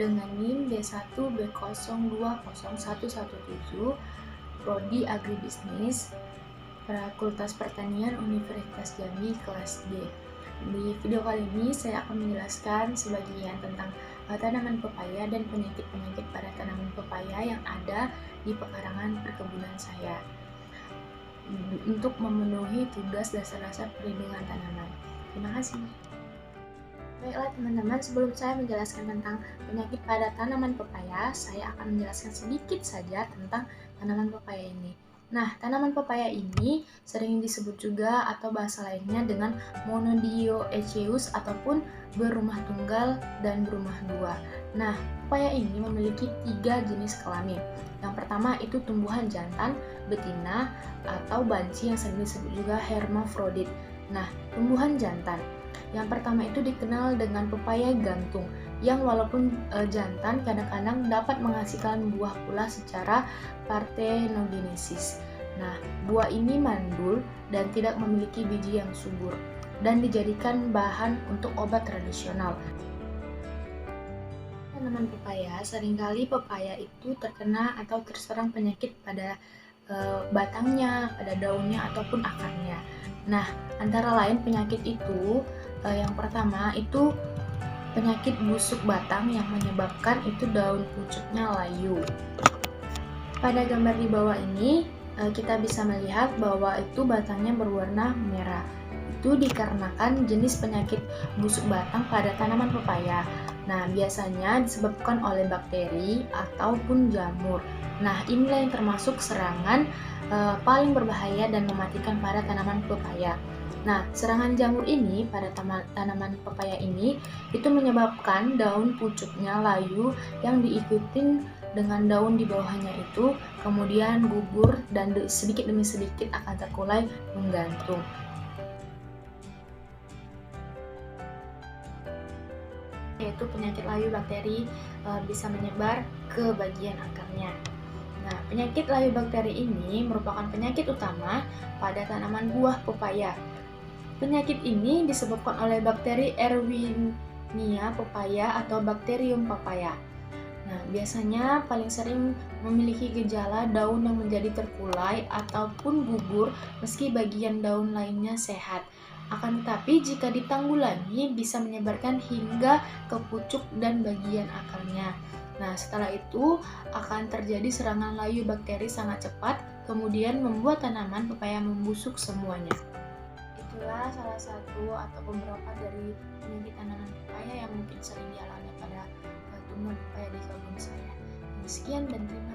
dengan NIM B1B020117, Prodi Agribisnis, Fakultas Pertanian Universitas Jambi kelas D. Di video kali ini saya akan menjelaskan sebagian tentang tanaman pepaya dan penyakit-penyakit pada tanaman pepaya yang ada di pekarangan perkebunan saya untuk memenuhi tugas dasar-dasar perlindungan tanaman. Terima kasih. Baiklah teman-teman, sebelum saya menjelaskan tentang penyakit pada tanaman pepaya, saya akan menjelaskan sedikit saja tentang tanaman pepaya ini. Nah, tanaman pepaya ini sering disebut juga atau bahasa lainnya dengan monodioecious ataupun berumah tunggal dan berumah dua. Nah, pepaya ini memiliki 3 jenis kelamin. Yang pertama itu tumbuhan jantan, betina, atau banci yang sering disebut juga hermafrodit. Nah, tumbuhan jantan. Yang pertama itu dikenal dengan pepaya gantung, yang walaupun jantan kadang-kadang dapat menghasilkan buah pula secara partenogenesis. Nah, buah ini mandul dan tidak memiliki biji yang subur dan dijadikan bahan untuk obat tradisional. Tanaman pepaya, seringkali pepaya itu terkena atau terserang penyakit pada batangnya, pada daunnya ataupun akarnya. Nah, antara lain penyakit itu yang pertama itu penyakit busuk batang yang menyebabkan itu daun pucuknya layu. Pada gambar di bawah ini kita bisa melihat bahwa itu batangnya berwarna merah. Itu dikarenakan jenis penyakit busuk batang pada tanaman pepaya. Nah, biasanya disebabkan oleh bakteri ataupun jamur. Nah, inilah yang termasuk serangan paling berbahaya dan mematikan pada tanaman pepaya. Nah, serangan jamur ini pada tanaman pepaya ini itu menyebabkan daun pucuknya layu yang diikuti dengan daun di bawahnya itu kemudian gugur dan sedikit demi sedikit akan terkulai menggantung. Yaitu penyakit layu bakteri bisa menyebar ke bagian akarnya. Nah, penyakit layu bakteri ini merupakan penyakit utama pada tanaman buah pepaya. Penyakit ini disebabkan oleh bakteri Erwinia papaya atau Bacterium papaya. Nah, biasanya paling sering memiliki gejala daun yang menjadi terkulai ataupun gugur meski bagian daun lainnya sehat. Akan tetapi jika ditanggulangi bisa menyebarkan hingga ke pucuk dan bagian akarnya. Nah, setelah itu akan terjadi serangan layu bakteri sangat cepat, kemudian membuat tanaman pepaya membusuk semuanya. Itulah salah satu atau beberapa dari penyakit tanaman pepaya yang mungkin sering dialami pada tumbuhan pepaya di kebun saya. Sekian dan terima kasih.